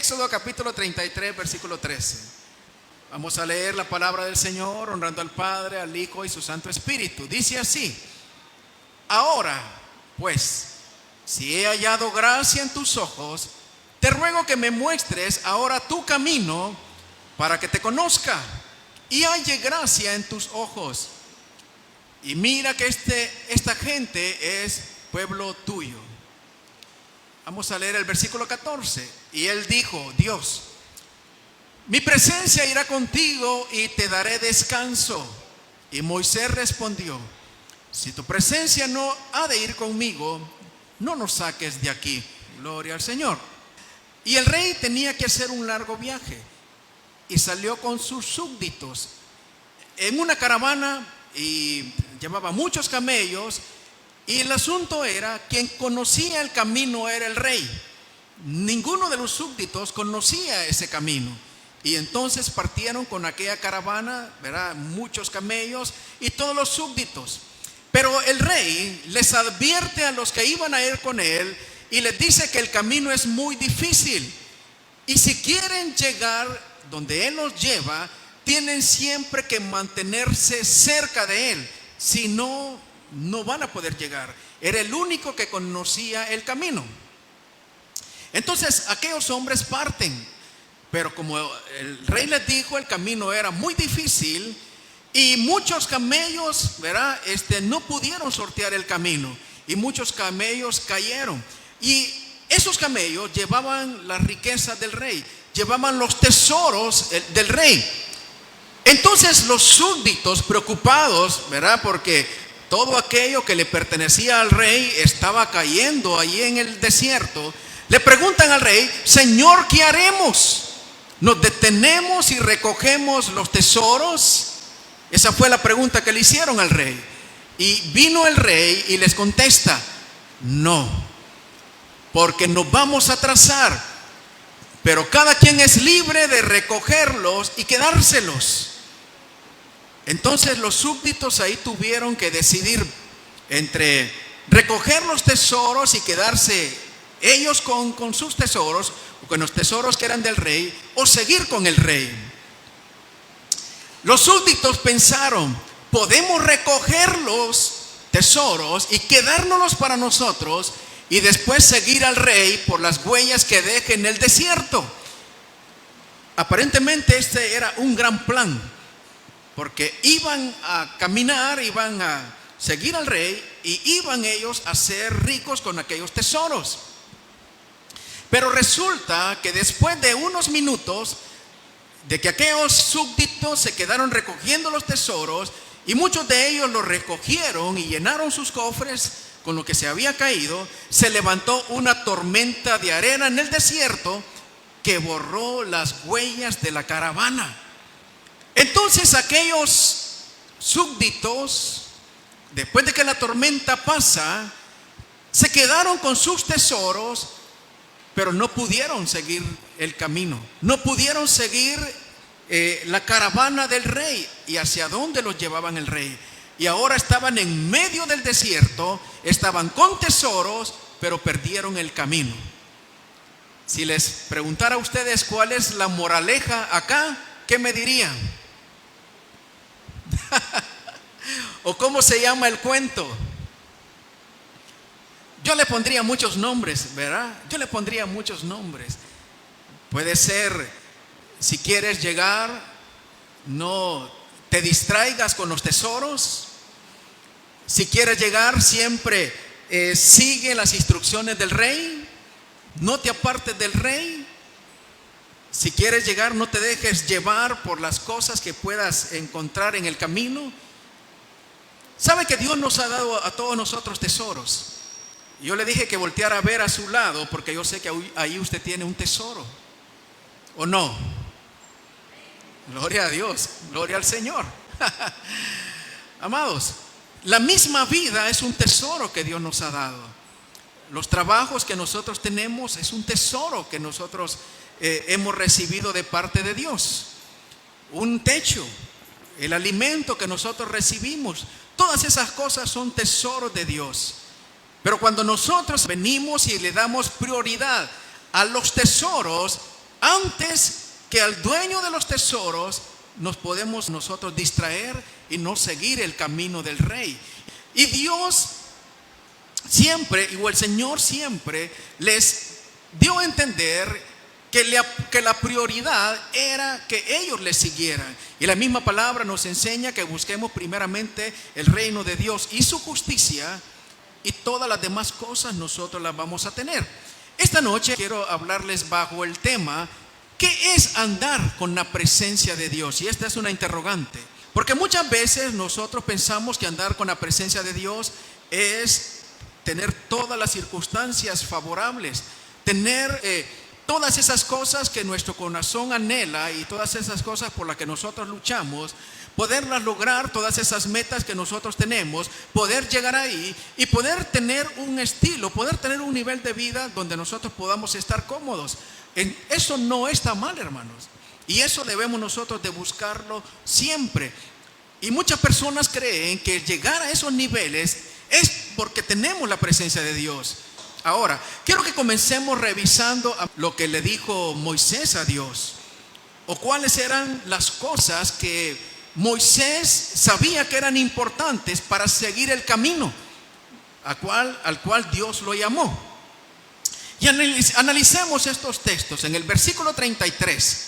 Éxodo capítulo 33, versículo 13. Vamos a leer la palabra del Señor, honrando al Padre, al Hijo y su Santo Espíritu. Dice así: ahora, pues, si he hallado gracia en tus ojos, te ruego que me muestres ahora tu camino para que te conozca y halle gracia en tus ojos. Y mira que esta gente es pueblo tuyo. Vamos a leer el versículo 14. Y él dijo, Dios, mi presencia irá contigo y te daré descanso. Y Moisés respondió, si tu presencia no ha de ir conmigo, no nos saques de aquí. Gloria al Señor. Y el rey tenía que hacer un largo viaje y salió con sus súbditos en una caravana y llevaba muchos camellos. Y el asunto era, quien conocía el camino era el rey. Ninguno de los súbditos conocía ese camino. Y entonces partieron con aquella caravana, ¿verdad? Muchos camellos y todos los súbditos. Pero el rey les advierte a los que iban a ir con él y les dice que el camino es muy difícil. Y si quieren llegar donde él los lleva, tienen siempre que mantenerse cerca de él. Si no, no van a poder llegar. Era el único que conocía el camino. Entonces aquellos hombres parten, pero como el rey les dijo, el camino era muy difícil y muchos camellos, ¿verdad? No pudieron sortear el camino y muchos camellos cayeron. Y esos camellos llevaban las riquezas del rey, llevaban los tesoros del rey. Entonces los súbditos, preocupados, ¿verdad? Porque todo aquello que le pertenecía al rey estaba cayendo allí en el desierto. Le preguntan al rey, Señor, ¿qué haremos? ¿Nos detenemos y recogemos los tesoros? Esa fue la pregunta que le hicieron al rey. Y vino el rey y les contesta, no, porque nos vamos a atrasar, pero cada quien es libre de recogerlos y quedárselos. Entonces los súbditos ahí tuvieron que decidir entre recoger los tesoros y quedarse ellos con sus tesoros, o con los tesoros que eran del rey, o seguir con el rey. Los súbditos pensaron, podemos recoger los tesoros y quedárnoslos para nosotros y después seguir al rey por las huellas que deje en el desierto. Aparentemente este era un gran plan, porque iban a caminar, iban a seguir al rey y iban ellos a ser ricos con aquellos tesoros. Pero resulta que después de unos minutos de que aquellos súbditos se quedaron recogiendo los tesoros y muchos de ellos los recogieron y llenaron sus cofres con lo que se había caído, se levantó una tormenta de arena en el desierto que borró las huellas de la caravana. Entonces aquellos súbditos, después de que la tormenta pasa, se quedaron con sus tesoros, pero no pudieron seguir el camino, no pudieron seguir la caravana del rey y hacia dónde los llevaban el rey. Y ahora estaban en medio del desierto, estaban con tesoros, pero perdieron el camino. Si les preguntara a ustedes cuál es la moraleja acá, ¿qué me dirían? ¿O cómo se llama el cuento? Yo le pondría muchos nombres, ¿verdad? Yo le pondría muchos nombres. Puede ser, si quieres llegar, no te distraigas con los tesoros. Si quieres llegar, siempre sigue las instrucciones del rey. No te apartes del rey. Si quieres llegar, no te dejes llevar por las cosas que puedas encontrar en el camino. ¿Sabe que Dios nos ha dado a todos nosotros tesoros? Yo le dije que volteara a ver a su lado, porque yo sé que ahí usted tiene un tesoro, ¿o no? Gloria a Dios, gloria al Señor. Amados, la misma vida es un tesoro que Dios nos ha dado. Los trabajos que nosotros tenemos es un tesoro que nosotros hemos recibido de parte de Dios. Un techo, el alimento que nosotros recibimos, todas esas cosas son tesoros de Dios. Pero cuando nosotros venimos y le damos prioridad a los tesoros, Antes que al dueño de los tesoros nos podemos nosotros distraer y no seguir el camino del rey. Y Dios siempre, o el Señor siempre les dio a entender que la prioridad era que ellos le siguieran. Y la misma palabra nos enseña que busquemos primeramente el reino de Dios y su justicia, y todas las demás cosas nosotros las vamos a tener. Esta noche quiero hablarles bajo el tema: ¿qué es andar con la presencia de Dios? Y esta es una interrogante, porque muchas veces nosotros pensamos que andar con la presencia de Dios es tener todas las circunstancias favorables, tener todas esas cosas que nuestro corazón anhela y todas esas cosas por las que nosotros luchamos, poderlas lograr, todas esas metas que nosotros tenemos, poder llegar ahí y poder tener un estilo, poder tener un nivel de vida donde nosotros podamos estar cómodos. Eso no está mal, hermanos, y eso debemos nosotros de buscarlo siempre. Y muchas personas creen que llegar a esos niveles es porque tenemos la presencia de Dios. Ahora, quiero que comencemos revisando lo que le dijo Moisés a Dios, o cuáles eran las cosas que Moisés sabía que eran importantes para seguir el camino al cual Dios lo llamó. Y analicemos estos textos en el versículo 33.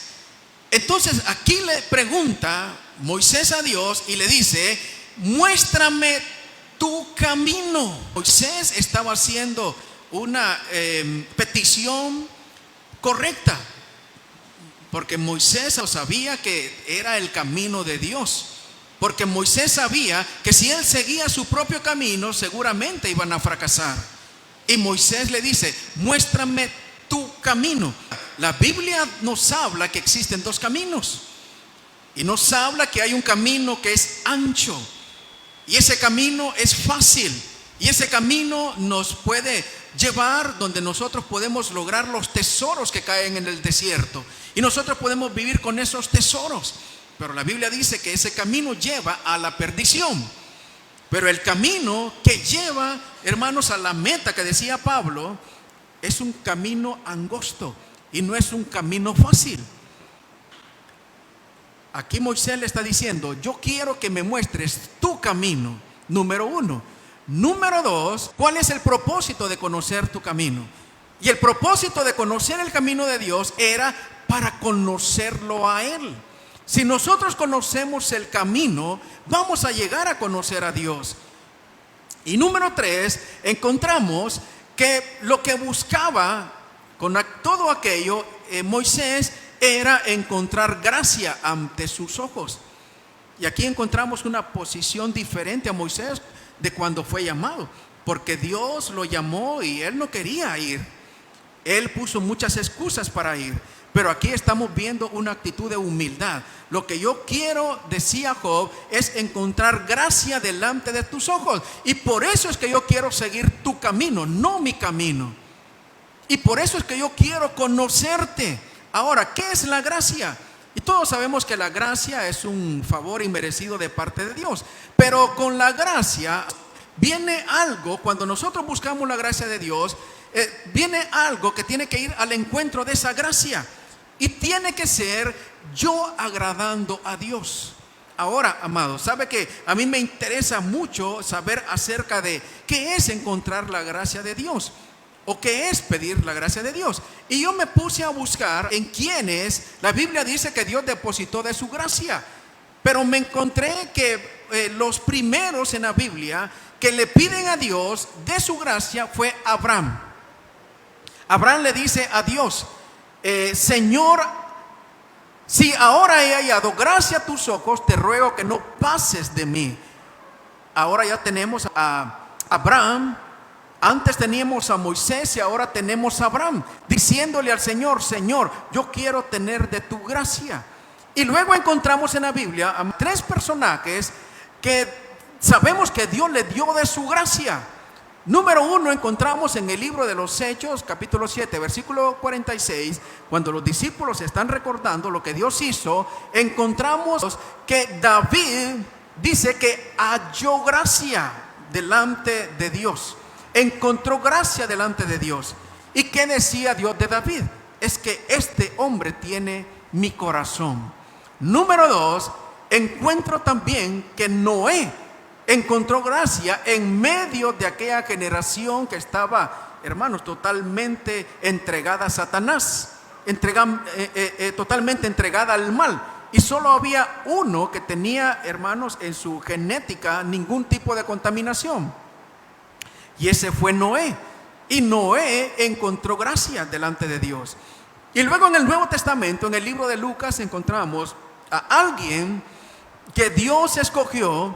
Entonces aquí le pregunta Moisés a Dios y le dice: muéstrame tu camino. Moisés estaba haciendo una petición correcta, porque Moisés sabía que era el camino de Dios, porque Moisés sabía que si él seguía su propio camino seguramente iban a fracasar. Y Moisés le dice: muéstrame tu camino. La Biblia nos habla que existen dos caminos, y nos habla que hay un camino que es ancho, y ese camino es fácil, y ese camino nos puede llevar donde nosotros podemos lograr los tesoros que caen en el desierto, y nosotros podemos vivir con esos tesoros. Pero la Biblia dice que ese camino lleva a la perdición. Pero el camino que lleva, hermanos, a la meta que decía Pablo, es un camino angosto y no es un camino fácil. Aquí Moisés le está diciendo: yo quiero que me muestres tu camino, número uno. Número dos, ¿cuál es el propósito de conocer tu camino? Y el propósito de conocer el camino de Dios era para conocerlo a Él. Si nosotros conocemos el camino, vamos a llegar a conocer a Dios. Y número tres, encontramos que lo que buscaba con todo aquello Moisés era encontrar gracia ante sus ojos. Y aquí encontramos una posición diferente a Moisés de cuando fue llamado, porque Dios lo llamó y él no quería ir. Él puso muchas excusas para ir, pero aquí estamos viendo una actitud de humildad. Lo que yo quiero, decía Job, es encontrar gracia delante de tus ojos, y por eso es que yo quiero seguir tu camino, no mi camino. Y por eso es que yo quiero conocerte. Ahora, ¿qué es la gracia? Y todos sabemos que la gracia es un favor inmerecido de parte de Dios. Pero con la gracia viene algo, cuando nosotros buscamos la gracia de Dios, viene algo que tiene que ir al encuentro de esa gracia. Y tiene que ser yo agradando a Dios. Ahora, amados, sabe que a mí me interesa mucho saber acerca de qué es encontrar la gracia de Dios, o qué es pedir la gracia de Dios. Y yo me puse a buscar en quiénes la Biblia dice que Dios depositó de su gracia. Pero me encontré que los primeros en la Biblia que le piden a Dios de su gracia fue Abraham. Abraham le dice a Dios: Señor, si ahora he hallado gracia a tus ojos, te ruego que no pases de mí. Ahora ya tenemos a Abraham. Antes teníamos a Moisés y ahora tenemos a Abraham diciéndole al Señor: Señor, yo quiero tener de tu gracia. Y luego encontramos en la Biblia a tres personajes que sabemos que Dios le dio de su gracia. Número uno, encontramos en el libro de los Hechos, capítulo 7, versículo 46, cuando los discípulos están recordando lo que Dios hizo. Encontramos que David dice que halló gracia delante de Dios. Encontró gracia delante de Dios. ¿Y qué decía Dios de David? es que este hombre tiene mi corazón. Número 2, encuentro también que Noé encontró gracia en medio de aquella generación que estaba, hermanos, totalmente entregada a Satanás, totalmente entregada al mal. Y solo había uno que tenía, hermanos, en su genética ningún tipo de contaminación. Y ese fue Noé. Y Noé encontró gracia delante de Dios. Y luego en el Nuevo Testamento, en el libro de Lucas, encontramos a alguien que Dios escogió,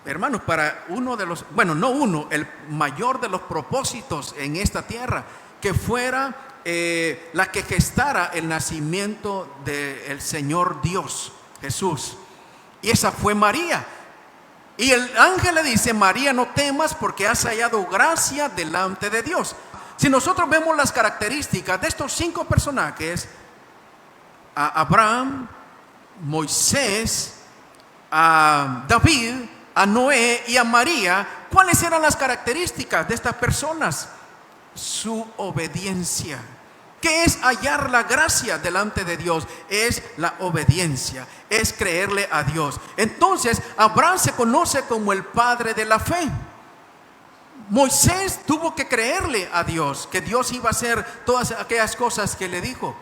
hermanos, para uno de los, bueno, no uno, el mayor de los propósitos en esta tierra, que fuera la que gestara el nacimiento del Señor Dios, Jesús. Y esa fue María. Y el ángel le dice: María, no temas, porque has hallado gracia delante de Dios. Si nosotros vemos las características de estos 5 personajes, a Abraham, Moisés, a David, a Noé y a María, ¿cuáles eran las características de estas personas? Su obediencia. ¿Qué es hallar la gracia delante de Dios? Es la obediencia, es creerle a Dios. Entonces, Abraham se conoce como el padre de la fe. Moisés tuvo que creerle a Dios, que Dios iba a hacer todas aquellas cosas que le dijo.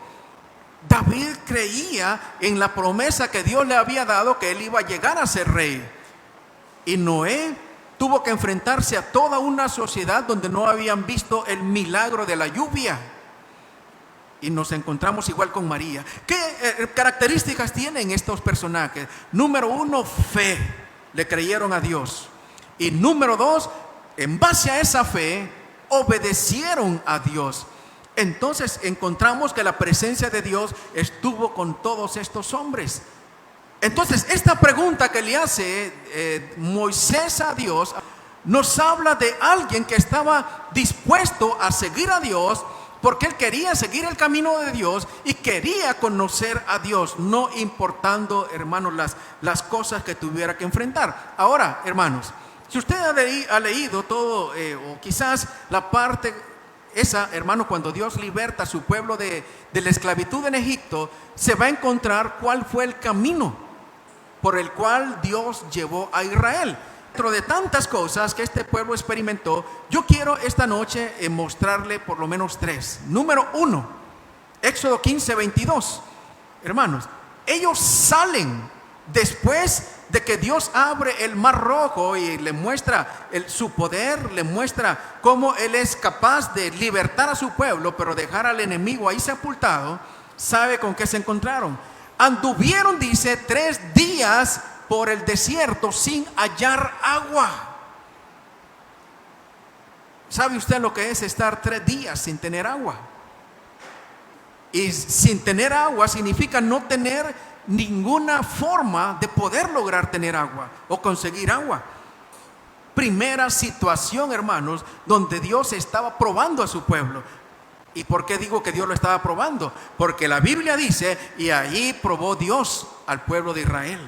David creía en la promesa que Dios le había dado, que él iba a llegar a ser rey. Y Noé tuvo que enfrentarse a toda una sociedad donde no habían visto el milagro de la lluvia. Y nos encontramos igual con María. ¿Qué características tienen estos personajes? Número 1, fe. Le creyeron a Dios. Y número 2, en base a esa fe, obedecieron a Dios. Entonces encontramos que la presencia de Dios estuvo con todos estos hombres. Entonces, esta pregunta que le hace Moisés a Dios nos habla de alguien que estaba dispuesto a seguir a Dios, porque él quería seguir el camino de Dios y quería conocer a Dios, no importando, hermanos, las cosas que tuviera que enfrentar. Ahora, hermanos, si usted ha leído todo, o quizás la parte esa, hermano, cuando Dios liberta a su pueblo de la esclavitud en Egipto, se va a encontrar cuál fue el camino por el cual Dios llevó a Israel. Dentro de tantas cosas que este pueblo experimentó, yo quiero esta noche mostrarle por lo menos 3. Número 1, Éxodo 15:22. Hermanos, ellos salen después de que Dios abre el mar rojo y le muestra su poder, le muestra cómo Él es capaz de libertar a su pueblo, pero dejar al enemigo ahí sepultado. ¿Sabe con qué se encontraron? Anduvieron, dice, 3 días por el desierto sin hallar agua. ¿Sabe usted lo que es estar 3 días sin tener agua? Y sin tener agua significa no tener ninguna forma de poder lograr tener agua o conseguir agua. Primera situación, hermanos, donde Dios estaba probando a su pueblo. ¿Y por qué digo que Dios lo estaba probando? Porque la Biblia dice: y allí probó Dios al pueblo de Israel.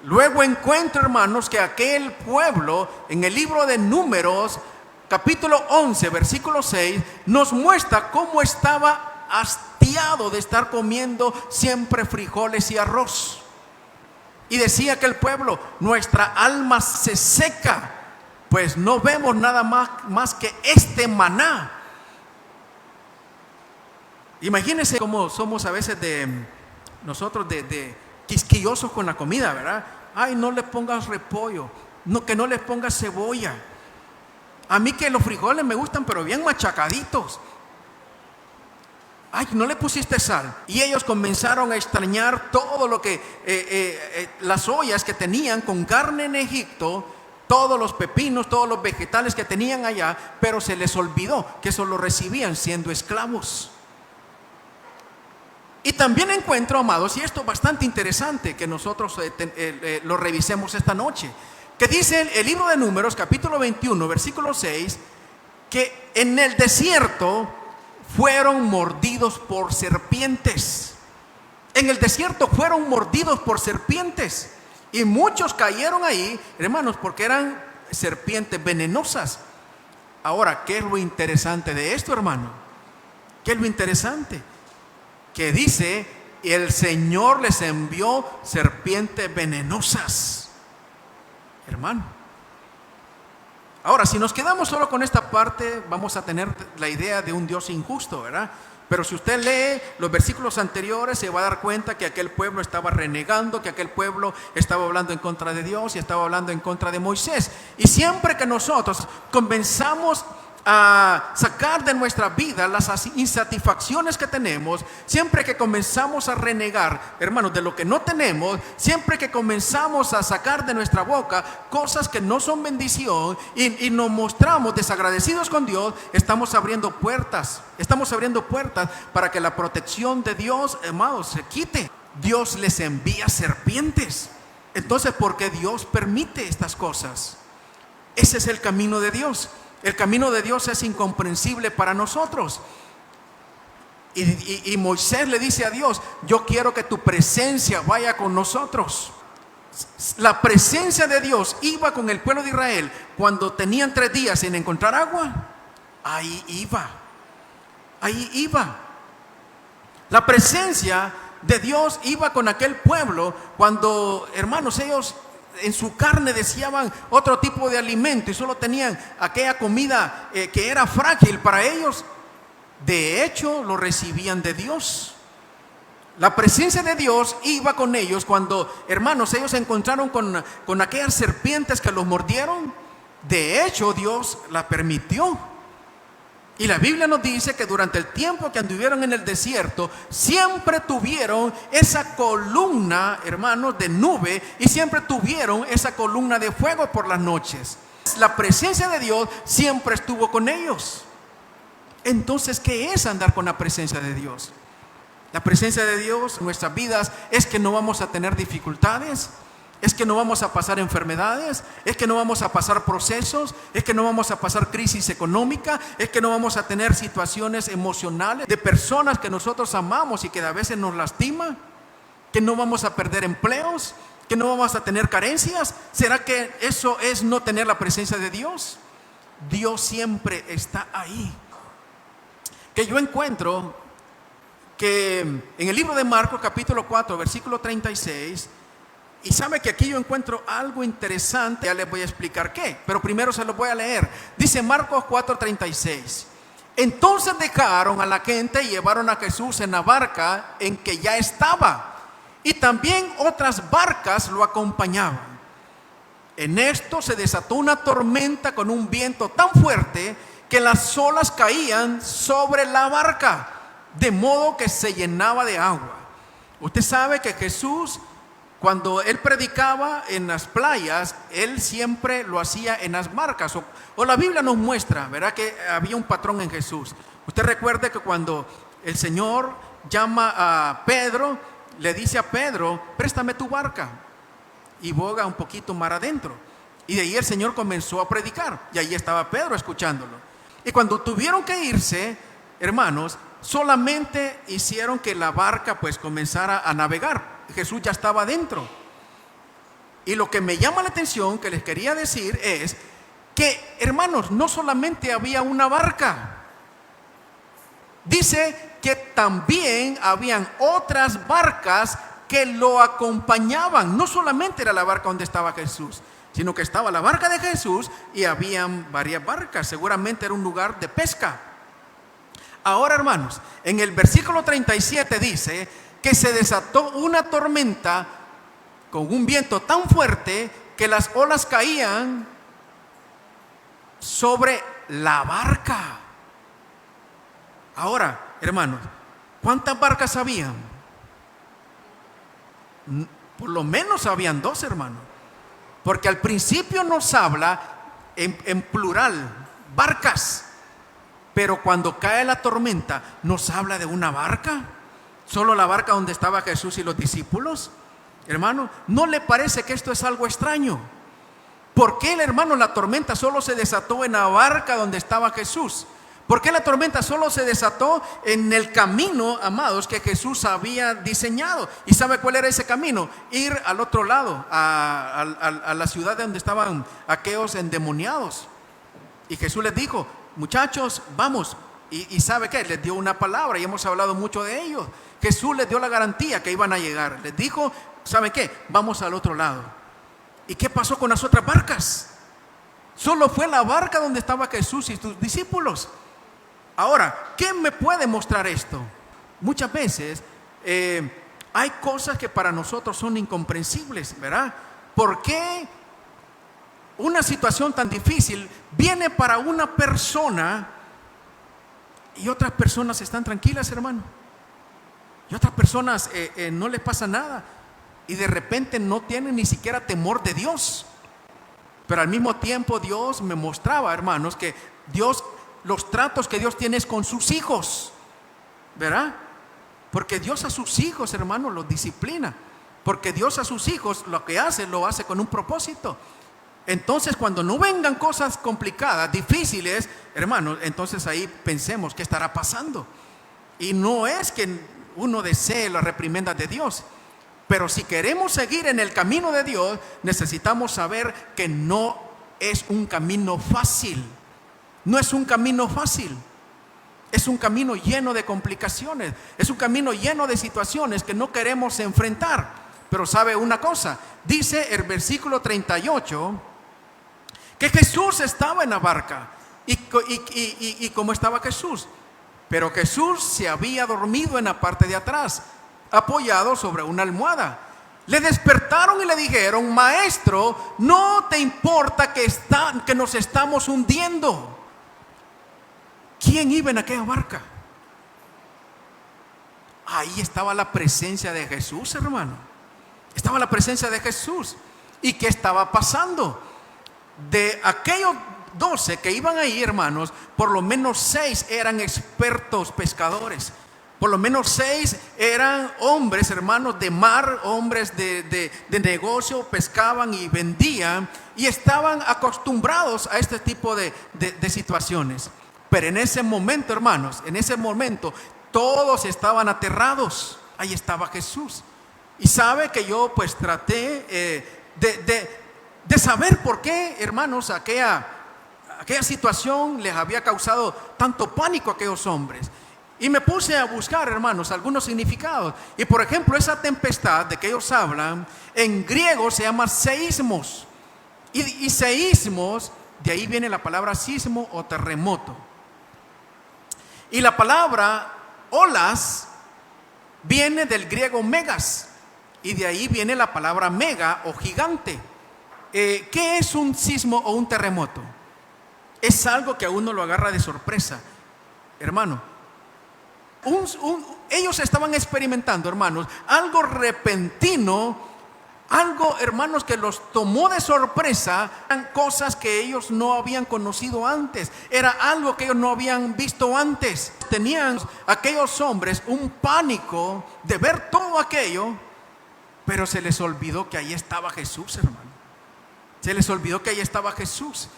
Luego encuentro, hermanos, que aquel pueblo, en el libro de Números, capítulo 11, versículo 6, nos muestra cómo estaba hastiado de estar comiendo siempre frijoles y arroz. Y decía que el pueblo: nuestra alma se seca, pues no vemos nada más que este maná. Imagínense cómo somos a veces nosotros de quisquillosos con la comida, ¿verdad? Ay, no le pongas repollo, no, que no le pongas cebolla. A mí que los frijoles me gustan, pero bien machacaditos. Ay, no le pusiste sal. Y ellos comenzaron a extrañar todo lo que las ollas que tenían con carne en Egipto, todos los pepinos, todos los vegetales que tenían allá, pero se les olvidó que eso lo recibían siendo esclavos. Y también encuentro, amados, y esto es bastante interesante que nosotros lo revisemos esta noche, que dice el libro de Números, capítulo 21, versículo 6, que en el desierto fueron mordidos por serpientes. En el desierto fueron mordidos por serpientes. Y muchos cayeron ahí, hermanos, porque eran serpientes venenosas. Ahora, ¿qué es lo interesante de esto, hermano? ¿Qué es lo interesante? Que dice, el Señor les envió serpientes venenosas. Hermano. Ahora, si nos quedamos solo con esta parte, vamos a tener la idea de un Dios injusto, ¿verdad? Pero si usted lee los versículos anteriores, se va a dar cuenta que aquel pueblo estaba renegando, que aquel pueblo estaba hablando en contra de Dios y estaba hablando en contra de Moisés. Y siempre que nosotros comenzamos a sacar de nuestra vida las insatisfacciones que tenemos, siempre que comenzamos a renegar, hermanos, de lo que no tenemos, siempre que comenzamos a sacar de nuestra boca cosas que no son bendición y nos mostramos desagradecidos con Dios, estamos abriendo puertas para que la protección de Dios, hermanos, se quite. Dios les envía serpientes. Entonces, ¿por qué Dios permite estas cosas? Ese es el camino de Dios. El camino de Dios es incomprensible para nosotros. Y Moisés le dice a Dios, yo quiero que tu presencia vaya con nosotros. La presencia de Dios iba con el pueblo de Israel cuando tenían 3 días sin encontrar agua. Ahí iba. La presencia de Dios iba con aquel pueblo cuando, hermanos, ellos en su carne deseaban otro tipo de alimento y solo tenían aquella comida que era frágil para ellos. De hecho, lo recibían de Dios. La presencia de Dios iba con ellos cuando, hermanos, ellos se encontraron con aquellas serpientes que los mordieron. De hecho, Dios la permitió. Y la Biblia nos dice que durante el tiempo que anduvieron en el desierto, siempre tuvieron esa columna, hermanos, de nube, y siempre tuvieron esa columna de fuego por las noches. La presencia de Dios siempre estuvo con ellos. Entonces, ¿qué es andar con la presencia de Dios? La presencia de Dios en nuestras vidas es que no vamos a tener dificultades, es que no vamos a pasar enfermedades, es que no vamos a pasar procesos, es que no vamos a pasar crisis económica, es que no vamos a tener situaciones emocionales de personas que nosotros amamos y que a veces nos lastima, que no vamos a perder empleos, que no vamos a tener carencias. ¿Será que eso es no tener la presencia de Dios? Dios siempre está ahí. Que yo encuentro que en el libro de Marcos capítulo 4 versículo 36, y sabe que aquí yo encuentro algo interesante. Ya les voy a explicar qué, pero primero se lo voy a leer. Dice Marcos 4:36. Entonces dejaron a la gente y llevaron a Jesús en la barca en que ya estaba, y también otras barcas lo acompañaban. En esto se desató una tormenta con un viento tan fuerte que las olas caían sobre la barca, de modo que se llenaba de agua. Usted sabe que Jesús, cuando él predicaba en las playas, él siempre lo hacía en las barcas. O la Biblia nos muestra, ¿verdad?, que había un patrón en Jesús. Usted recuerde que cuando el Señor llama a Pedro, le dice a Pedro, préstame tu barca y boga un poquito mar adentro. Y de ahí el Señor comenzó a predicar, y ahí estaba Pedro escuchándolo. Y cuando tuvieron que irse, hermanos, solamente hicieron que la barca pues comenzara a navegar. Jesús ya estaba adentro. Y lo que me llama la atención, que les quería decir, es que, hermanos, no solamente había una barca. Dice que también habían otras barcas que lo acompañaban. No solamente era la barca donde estaba Jesús, sino que estaba la barca de Jesús y habían varias barcas. Seguramente era un lugar de pesca. Ahora, hermanos, en el versículo 37 dice que se desató una tormenta con un viento tan fuerte que las olas caían sobre la barca. Ahora, hermanos, ¿cuántas barcas habían? Por lo menos habían 2, hermanos, porque al principio nos habla en plural, barcas, pero cuando cae la tormenta nos habla de una barca. Solo la barca donde estaba Jesús y los discípulos. Hermano, ¿no le parece que esto es algo extraño? ¿Por qué, hermano, la tormenta solo se desató en la barca donde estaba Jesús? ¿Por qué la tormenta solo se desató en el camino, amados, que Jesús había diseñado? ¿Y sabe cuál era ese camino? Ir al otro lado, a la ciudad donde estaban aquellos endemoniados. Y Jesús les dijo, muchachos, vamos. Y ¿sabe qué? Les dio una palabra y hemos hablado mucho de ellos. Jesús les dio la garantía que iban a llegar. Les dijo, ¿sabe qué? Vamos al otro lado. ¿Y qué pasó con las otras barcas? Solo fue la barca donde estaba Jesús y sus discípulos. Ahora, ¿qué me puede mostrar esto? Muchas veces hay cosas que para nosotros son incomprensibles, ¿verdad? ¿Por qué una situación tan difícil viene para una persona y otras personas están tranquilas, hermano? Y otras personas no les pasa nada y de repente no tienen ni siquiera temor de Dios. Pero al mismo tiempo Dios me mostraba, hermanos, que los tratos que Dios tiene es con sus hijos, ¿verdad? Porque Dios a sus hijos, hermanos, los disciplina. Porque Dios a sus hijos lo que hace, lo hace con un propósito. Entonces, cuando no vengan cosas complicadas, difíciles, hermanos, entonces ahí pensemos qué estará pasando. Y no es que uno desee la reprimenda de Dios, pero si queremos seguir en el camino de Dios, necesitamos saber que no es un camino fácil. No es un camino fácil. Es un camino lleno de complicaciones. Es un camino lleno de situaciones que no queremos enfrentar. Pero sabe una cosa, dice el versículo 38 que Jesús estaba en la barca. ¿Y cómo estaba Jesús? Pero Jesús se había dormido en la parte de atrás, apoyado sobre una almohada. Le despertaron y le dijeron: Maestro, ¿no te importa que nos estamos hundiendo? ¿Quién iba en aquella barca? Ahí estaba la presencia de Jesús, hermano. Estaba la presencia de Jesús. ¿Y qué estaba pasando? De aquellos 12 que iban ahí, hermanos, por lo menos 6 eran expertos pescadores. Por lo menos 6 eran hombres, hermanos, de mar, hombres de negocio, pescaban y vendían y estaban acostumbrados a este tipo de situaciones. Pero en ese momento, hermanos, en ese momento todos estaban aterrados. Ahí estaba Jesús. Y sabe que yo pues traté de saber por qué, hermanos, aquella situación les había causado tanto pánico a aquellos hombres. Y me puse a buscar, hermanos, algunos significados. Y por ejemplo, esa tempestad de que ellos hablan, en griego se llama seísmos. Y seísmos, de ahí viene la palabra sismo o terremoto. Y la palabra olas viene del griego megas. Y de ahí viene la palabra mega o gigante. ¿Qué es un sismo o un terremoto? Es algo que a uno lo agarra de sorpresa, hermano. Ellos estaban experimentando, hermanos, algo repentino, algo, hermanos, que los tomó de sorpresa. Eran cosas que ellos no habían conocido antes, era algo que ellos no habían visto antes. Tenían aquellos hombres un pánico de ver todo aquello, pero se les olvidó que ahí estaba Jesús, hermano. Se les olvidó que ahí estaba Jesús.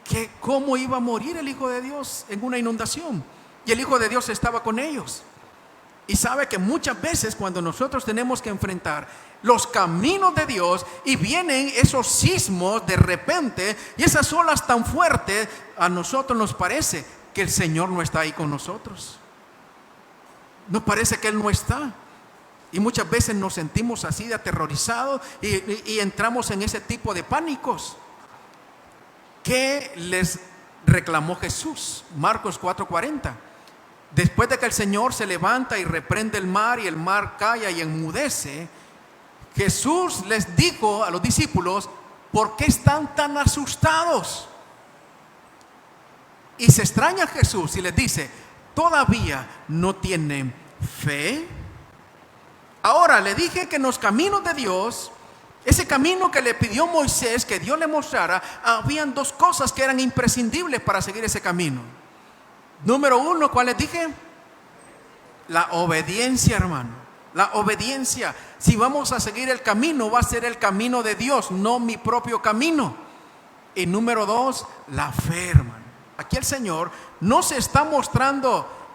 Que cómo iba a morir el Hijo de Dios en una inundación. Y el Hijo de Dios estaba con ellos. Y sabe que muchas veces cuando nosotros tenemos que enfrentar los caminos de Dios y vienen esos sismos de repente y esas olas tan fuertes, a nosotros nos parece que el Señor no está ahí con nosotros. Nos parece que Él no está. Y muchas veces nos sentimos así de aterrorizados y entramos en ese tipo de pánicos. ¿Qué les reclamó Jesús? Marcos 4:40. Después de que el Señor se levanta y reprende el mar y el mar calla y enmudece, Jesús les dijo a los discípulos: ¿por qué están tan asustados? Y se extraña Jesús y les dice: ¿todavía no tienen fe? Ahora le dije que en los caminos de Dios, ese camino que le pidió Moisés que Dios le mostrara, habían 2 cosas que eran imprescindibles para seguir ese camino. Número 1, ¿cuál les dije? La obediencia, hermano. La obediencia. Si vamos a seguir el camino, va a ser el camino de Dios, no mi propio camino. Y número 2, la fe, hermano. Aquí el Señor no se está mostrando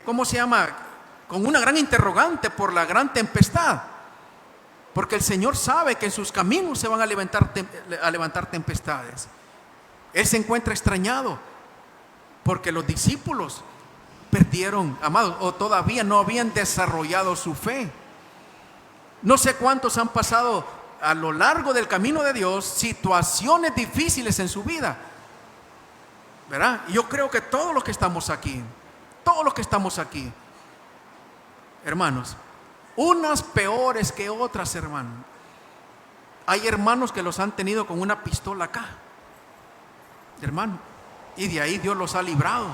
¿cómo se llama? Con una gran interrogante por la gran tempestad. Porque el Señor sabe que en sus caminos se van a levantar tempestades. Él se encuentra extrañado. porque los discípulos perdieron, amados, o todavía no habían desarrollado su fe. No sé cuántos han pasado a lo largo del camino de Dios situaciones difíciles en su vida, ¿verdad? Yo creo que todos los que estamos aquí, hermanos, unas peores que otras, hermanos. Hay hermanos que los han tenido con una pistola acá, hermano, y de ahí Dios los ha librado.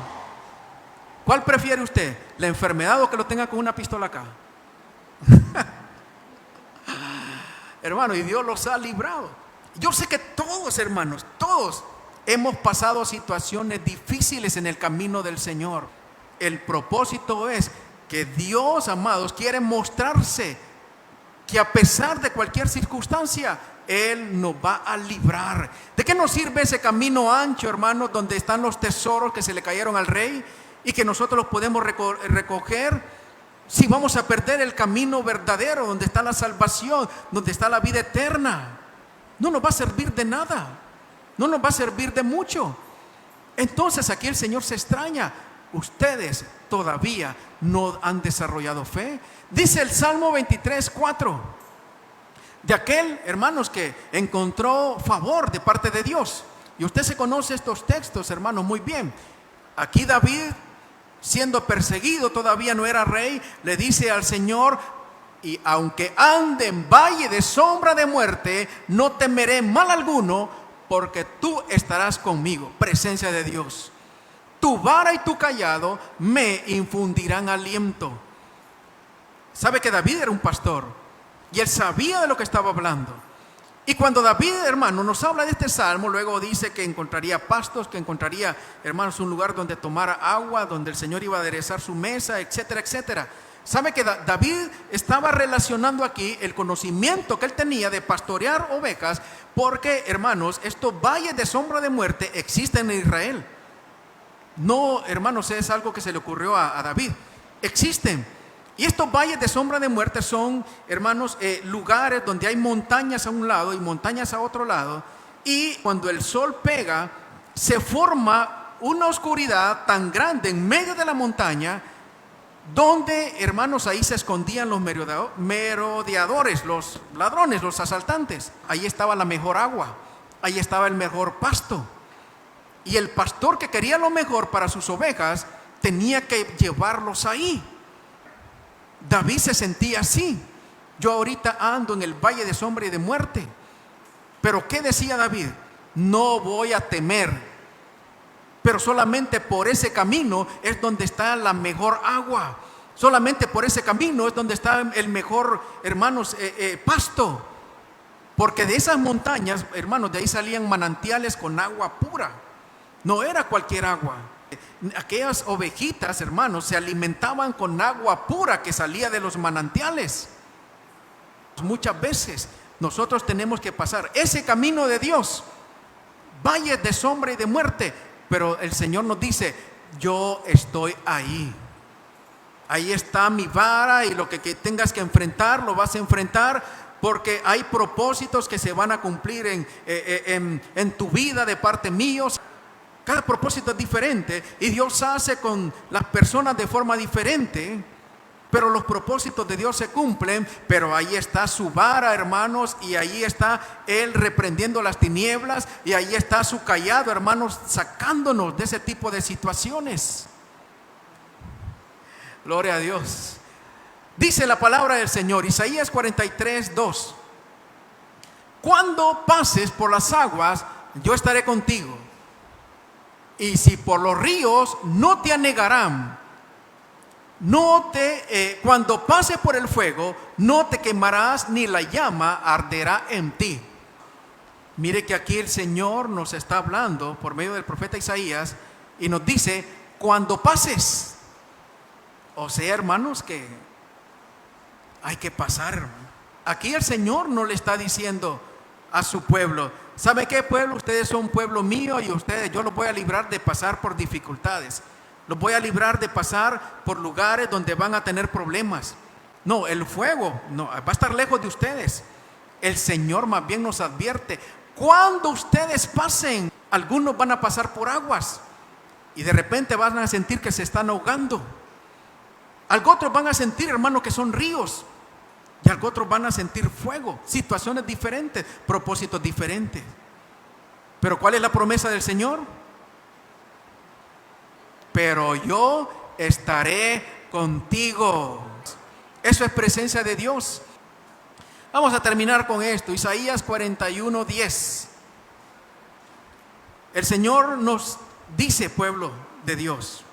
¿Cuál prefiere usted? ¿La enfermedad o que lo tenga con una pistola acá? Hermano, y Dios los ha librado. Yo sé que todos, hermanos, todos hemos pasado situaciones difíciles en el camino del Señor. El propósito es que Dios, amados, quiere mostrarse que a pesar de cualquier circunstancia, Él nos va a librar. ¿De qué nos sirve ese camino ancho, hermanos, donde están los tesoros que se le cayeron al rey y que nosotros los podemos recoger, si vamos a perder el camino verdadero, donde está la salvación, donde está la vida eterna? No nos va a servir de nada, no nos va a servir de mucho. Entonces aquí el Señor se extraña. Ustedes todavía no han desarrollado fe. Dice el Salmo 23:4, de aquel, hermanos, que encontró favor de parte de Dios. Y usted se conoce estos textos, hermanos, muy bien. Aquí David, siendo perseguido, todavía no era rey, le dice al Señor: y aunque ande en valle de sombra de muerte, no temeré mal alguno, porque tú estarás conmigo. Presencia de Dios. Tu vara y tu cayado me infundirán aliento. Sabe que David era un pastor y él sabía de lo que estaba hablando. Y cuando David, hermano, nos habla de este salmo, luego dice que encontraría pastos, que encontraría, hermanos, un lugar donde tomara agua, donde el Señor iba a aderezar su mesa, etcétera, etcétera. Sabe que David estaba relacionando aquí el conocimiento que él tenía de pastorear ovejas, porque, hermanos, estos valles de sombra de muerte existen en Israel. No, hermanos, es algo que se le ocurrió a David. Existen. Y estos valles de sombra de muerte son, hermanos, lugares donde hay montañas a un lado y montañas a otro lado. Y cuando el sol pega, se forma una oscuridad tan grande en medio de la montaña, donde, hermanos, ahí se escondían los merodeadores, los ladrones, los asaltantes. Ahí estaba la mejor agua, ahí estaba el mejor pasto. Y el pastor que quería lo mejor para sus ovejas tenía que llevarlos ahí. David se sentía así. Yo ahorita ando en el valle de sombra y de muerte. Pero ¿qué decía David? No voy a temer, pero solamente por ese camino es donde está la mejor agua. Solamente por ese camino es donde está el mejor, hermanos, pasto. Porque de esas montañas, hermanos, de ahí salían manantiales con agua pura. No era cualquier agua. Aquellas ovejitas, hermanos, se alimentaban con agua pura que salía de los manantiales. Muchas veces nosotros tenemos que pasar ese camino de Dios, valles de sombra y de muerte, pero el Señor nos dice: yo estoy ahí. Ahí está mi vara, y lo que tengas que enfrentar, lo vas a enfrentar, porque hay propósitos que se van a cumplir en tu vida de parte mía. Cada propósito es diferente y Dios hace con las personas de forma diferente, pero los propósitos de Dios se cumplen. Pero ahí está su vara, hermanos, y ahí está Él reprendiendo las tinieblas, y ahí está su cayado, hermanos, sacándonos de ese tipo de situaciones. Gloria a Dios. Dice la palabra del Señor, Isaías 43:2: cuando pases por las aguas, yo estaré contigo. Y si por los ríos, no te anegarán. Cuando pases por el fuego, no te quemarás, ni la llama arderá en ti. Mire que aquí el Señor nos está hablando por medio del profeta Isaías y nos dice: cuando pases. O sea, hermanos, que hay que pasar. Aquí el Señor no le está diciendo a su pueblo: ¿sabe qué, pueblo? Ustedes son pueblo mío, y yo los voy a librar de pasar por dificultades. Los voy a librar de pasar por lugares donde van a tener problemas. No, el fuego no va a estar lejos de ustedes. El Señor más bien nos advierte: cuando ustedes pasen, algunos van a pasar por aguas. Y de repente van a sentir que se están ahogando. Algo otros van a sentir, hermano, que son ríos. Y algo otros van a sentir fuego. Situaciones diferentes, propósitos diferentes. Pero ¿cuál es la promesa del Señor? Pero yo estaré contigo. Eso es presencia de Dios. Vamos a terminar con esto. Isaías 41:10. El Señor nos dice, pueblo de Dios,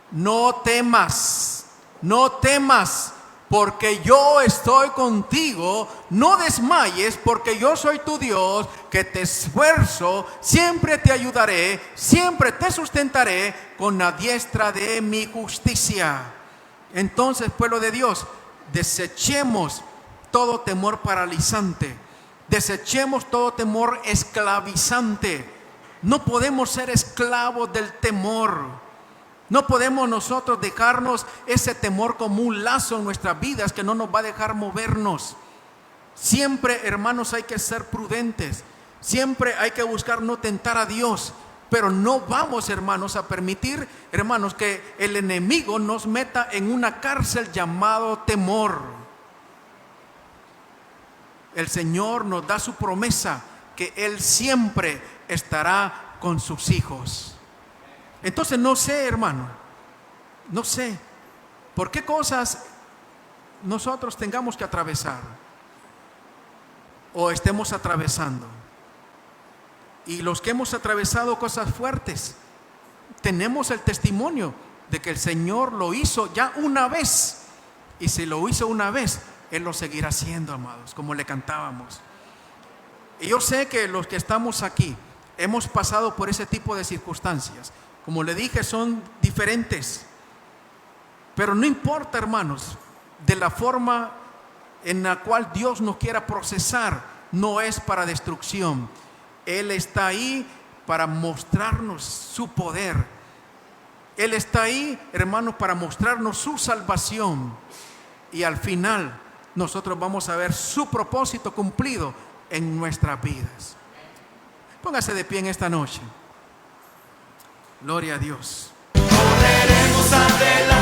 no temas, no temas, porque yo estoy contigo. No desmayes, porque yo soy tu Dios, que te esfuerzo, siempre te ayudaré, siempre te sustentaré con la diestra de mi justicia. Entonces, pueblo de Dios, desechemos todo temor paralizante, desechemos todo temor esclavizante. No podemos ser esclavos del temor. No podemos nosotros dejarnos ese temor como un lazo en nuestras vidas que no nos va a dejar movernos. Siempre, hermanos, hay que ser prudentes. Siempre hay que buscar no tentar a Dios. Pero no vamos, hermanos, a permitir, hermanos, que el enemigo nos meta en una cárcel llamado temor. El Señor nos da su promesa que Él siempre estará con sus hijos. Entonces no sé, hermano, no sé por qué cosas nosotros tengamos que atravesar o estemos atravesando. Y los que hemos atravesado cosas fuertes, tenemos el testimonio de que el Señor lo hizo ya una vez. Y si lo hizo una vez, Él lo seguirá haciendo, amados, como le cantábamos. Y yo sé que los que estamos aquí hemos pasado por ese tipo de circunstancias. Como le dije, son diferentes. Pero no importa, hermanos, de la forma en la cual Dios nos quiera procesar, no es para destrucción. Él está ahí para mostrarnos su poder. Él está ahí, hermanos, para mostrarnos su salvación. Y al final nosotros vamos a ver su propósito cumplido en nuestras vidas. Póngase de pie en esta noche. Gloria a Dios. Correremos adelante.